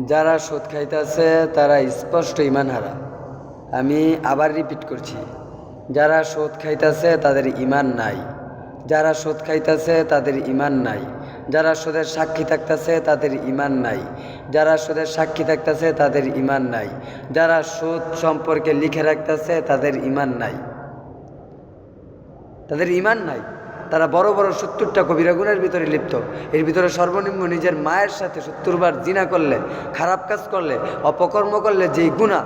যারা সুদ খাইতেছে তারা স্পষ্ট ঈমান হারা। আমি আবার রিপিট করছি, যারা সুদ খাইতেছে তাদের ঈমান নাই। যারা সুদ খাইতেছে তাদের ঈমান নাই। যারা সুদের সাক্ষী থাকতেছে তাদের ঈমান নাই। যারা সুদের সাক্ষী থাকতেছে তাদের ঈমান নাই। যারা সুদ সম্পর্কে লিখে রাখতেছে তাদের ঈমান নাই। তাদের ঈমান নাই। তারা বড় বড় 70টা কবিরা গুনাহের ভিতরে লিপ্ত। এর ভিতরে সর্বনিম্ন নিজের মায়ের সাথে 70 বার জিনা করলে, খারাপ কাজ করলে, অপকর্ম করলে যেই গুনাহ,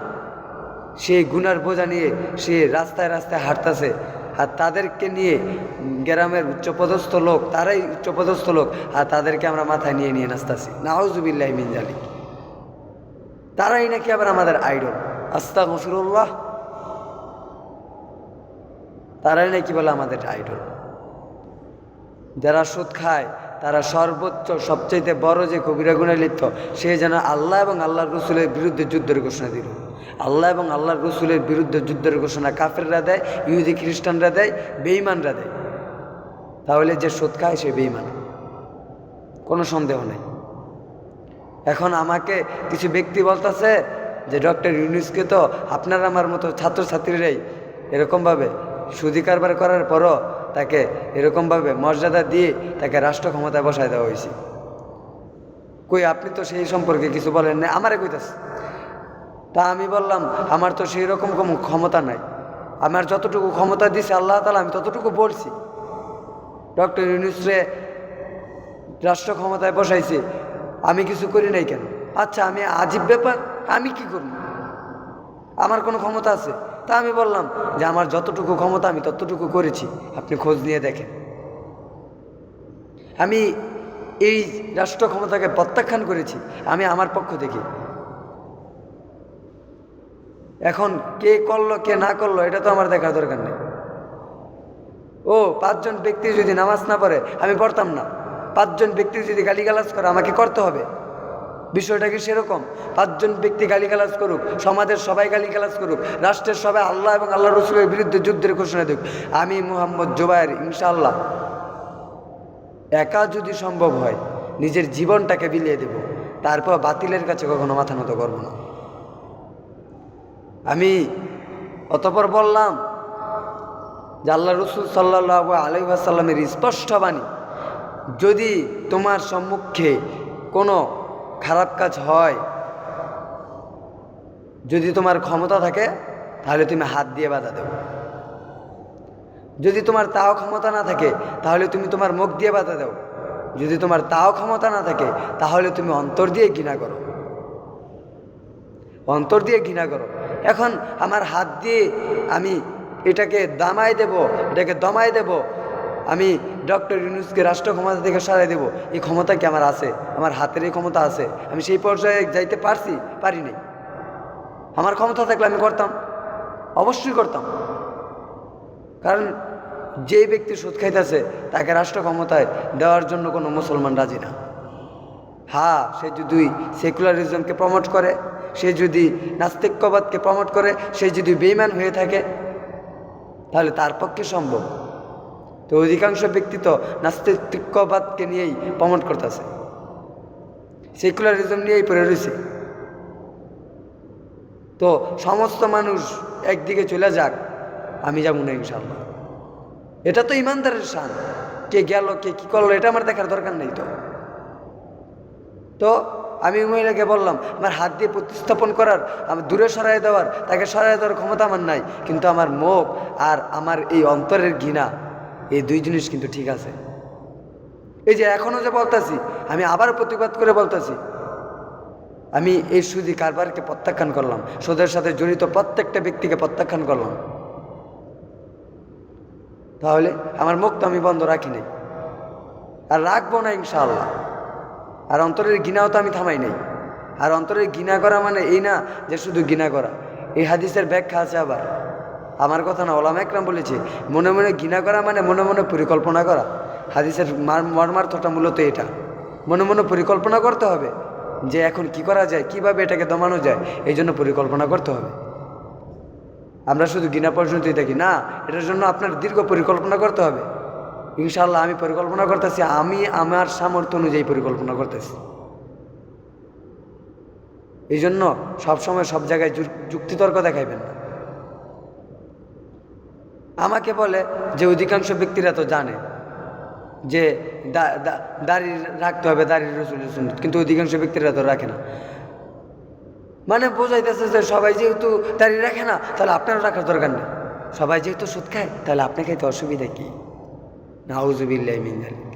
সেই গুনার বোঝা নিয়ে সে রাস্তায় রাস্তায় হাঁটতেছে। আর তাদেরকে নিয়ে গ্রামের উচ্চপদস্থ লোক, তারাই উচ্চপদস্থ লোক, আর তাদেরকে আমরা মাথায় নিয়ে নিয়ে নাচতেছি। নাউজুবিল্লাহি মিন যালিক। তারাই নাকি আবার আমাদের আইডল। আস্তাগফিরুল্লাহ। তারাই নাকি বলে আমাদের আইডল। যারা সুদ খায় তারা সর্বোচ্চ সবচাইতে বড় যে কবিরা গুনাহে লিপ্ত, সে যেন আল্লাহ এবং আল্লাহর রসুলের বিরুদ্ধে যুদ্ধের ঘোষণা দিল। আল্লাহ এবং আল্লাহর রসুলের বিরুদ্ধে যুদ্ধের ঘোষণা কাফেররা দেয়, ইহুদি খ্রিস্টানরা দেয়, বেঈমানরা দেয়। তাহলে যে সুদ খায় সে বেঈমান, কোনো সন্দেহ নেই। এখন আমাকে কিছু ব্যক্তি বলতেছে যে ডক্টর ইউনূসকে তো আপনার আমার মতো ছাত্রছাত্রীরাই এরকমভাবে সুদি কারবার করার পরও তাকে এরকমভাবে মর্যাদা দিয়ে তাকে রাষ্ট্র ক্ষমতায় বসায় দেওয়া হয়েছে। কই আপনি তো সেই সম্পর্কে কিছু বলেন না, আমারে কইতাছে। তা আমি বললাম আমার তো সেই রকম কোনো ক্ষমতা নাই। আমার যতটুকু ক্ষমতা দিছে আল্লাহ তাআলা, আমি ততটুকু বলছি। ডক্টর ইউনূসরে রাষ্ট্র ক্ষমতায় বসাইছে, আমি কিছু করি নাই কেন? আচ্ছা, আমি আজীব ব্যাপার, আমি কি করব? আমার কোনো ক্ষমতা আছে? তা আমি বললাম যে আমার যতটুকু ক্ষমতা আমি ততটুকু করেছি, আপনি খোঁজ নিয়ে দেখেন। আমি এই রাষ্ট্র ক্ষমতাকে প্রত্যাখ্যান করেছি, আমি আমার পক্ষ থেকে। এখন কে করলো কে না করলো এটা তো আমার দেখার দরকার নেই। ও 5 জন ব্যক্তি যদি নামাজ না পড়ে আমি পড়তাম না, 5 জন ব্যক্তি যদি গালিগালাজ করে আমাকে করতে হবে। বিষয়টা কি সেরকম? 5 জন ব্যক্তি গালিগালাজ করুক, সমাজের সবাই গালিগালাজ করুক, রাষ্ট্রের সবাই আল্লাহ এবং আল্লাহ রসুলের বিরুদ্ধে যুদ্ধের ঘোষণা দিক, আমি মুহাম্মদ জুবায়ের ইনশাআল্লাহ একা যদি সম্ভব হয় নিজের জীবনটাকে বিলিয়ে দেব, তারপর বাতিলের কাছে কখনো মাথা নত করব না। আমি অতঃপর বললাম যে আল্লাহ রসুল সাল্লাল্লাহু আলাইহি ওয়াসাল্লামের স্পষ্ট বাণী, যদি তোমার সম্মুখে কোনো খারাপ কাজ হয়, যদি তোমার ক্ষমতা থাকে তাহলে তুমি হাত দিয়ে বাধা দেও। যদি তোমার তাও ক্ষমতা না থাকে তাহলে তুমি তোমার মুখ দিয়ে বাধা দাও। যদি তোমার তাও ক্ষমতা না থাকে তাহলে তুমি অন্তর দিয়ে ঘৃণা করো, অন্তর দিয়ে ঘৃণা করো। এখন আমার হাত দিয়ে আমি এটাকে দামাই দেব, এটাকে দমাই দেব, আমি ডক্টর ইউনূসকে রাষ্ট্র ক্ষমতা থেকে সরাই দেব, এই ক্ষমতা কি আমার আছে? আমার হাতের এই ক্ষমতা আছে? আমি সেই পর্যায়ে যাইতে পারছি? পারি নাই। আমার ক্ষমতা থাকলে আমি করতাম, অবশ্যই করতাম। কারণ যে ব্যক্তি সুদ খাইতেছে তাকে রাষ্ট্র ক্ষমতায় দেওয়ার জন্য কোনো মুসলমান রাজি না। হ্যাঁ, সে যদি সেকুলারিজমকে প্রমোট করে, সে যদি নাস্তিক্যবাদকে প্রমোট করে, সে যদি বেঈমান হয়ে থাকে তাহলে তার পক্ষে সম্ভব। তো অধিকাংশ ব্যক্তি তো নাস্তিক্যবাদকে নিয়েই প্রমোট করতেছে, সেকুলারিজম নিয়েই পড়ে রয়েছে। তো সমস্ত মানুষ একদিকে চলে যাক, আমি যাবো না ইনশাআল্লাহ। এটা তো ইমানদারের শান। কে গেল কে কি করলো এটা আমার দেখার দরকার নেই। তো আমি মহিলাকে বললাম আমার হাত দিয়ে প্রতিস্থাপন করার, আমার দূরে সরাই দেওয়ার, তাকে সরাই দেওয়ার ক্ষমতা আমার নাই, কিন্তু আমার মুখ আর আমার এই অন্তরের ঘৃণা, এই 2 জিনিস কিন্তু ঠিক আছে। এই যে এখনও যে বলতেছি, আমি আবার প্রতিবাদ করে বলতেছি, আমি এই সুদি কারবারকে প্রত্যাখ্যান করলাম, সুদের সাথে জড়িত প্রত্যেকটা ব্যক্তিকে প্রত্যাখ্যান করলাম। তাহলে আমার মুখ তো আমি বন্ধ রাখি নাই, আর রাখবো না ইনশাআল্লাহ। আর অন্তরের ঘৃণাও তো আমি থামাই নাই। আর অন্তরের ঘৃণা করা মানে এই না যে শুধু ঘৃণা করা। এই হাদিসের ব্যাখ্যা আছে, আবার আমার কথা না, ওলামা একরাম বলেছে মনে মনে ঘৃণা করা মানে মনে মনে পরিকল্পনা করা। হাদিসের মর্মার্থটা মূলত এটা, মনে মনে পরিকল্পনা করতে হবে যে এখন কি করা যায়, কিভাবে এটাকে দমানো যায়, এই জন্য পরিকল্পনা করতে হবে। আমরা শুধু ঘৃণা পর্যন্তই দেখি না, এটার জন্য আপনার দীর্ঘ পরিকল্পনা করতে হবে। ইনশাআল্লাহ আমি পরিকল্পনা করতেছি, আমি আমার সামর্থ্য অনুযায়ী পরিকল্পনা করতেছি। এই জন্য সবসময় সব জায়গায় যুক্তিতর্ক দেখাইবেন না। আমাকে বলে যে অধিকাংশ ব্যক্তিরা তো জানে যে দাড়ি রাখতে হবে, দাড়ির রাসূলের সুন্নাত, কিন্তু অধিকাংশ ব্যক্তিরা তো রাখে না। মানে বোঝাইতেছে যে সবাই যেহেতু দাড়ি রাখে না, তাহলে আপনারও রাখার দরকার নেই। সবাই যেহেতু সুদ খায়, তাহলে আপনি খাইতে অসুবিধা কি? নাউযুবিল্লাহি মিন যালিক।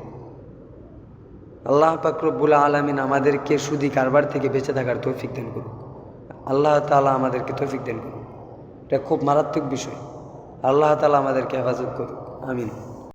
আল্লাহ পাক রব্বুল আলামিন আমাদেরকে সুদি কারবার থেকে বেঁচে থাকার তৌফিক দান করুন। আল্লাহ তাআলা আমাদেরকে তৌফিক দান করুন। এটা খুব মারাত্মক বিষয়। আল্লাহ তাআলা আমাদেরকে হেফাজত করুন। আমিন।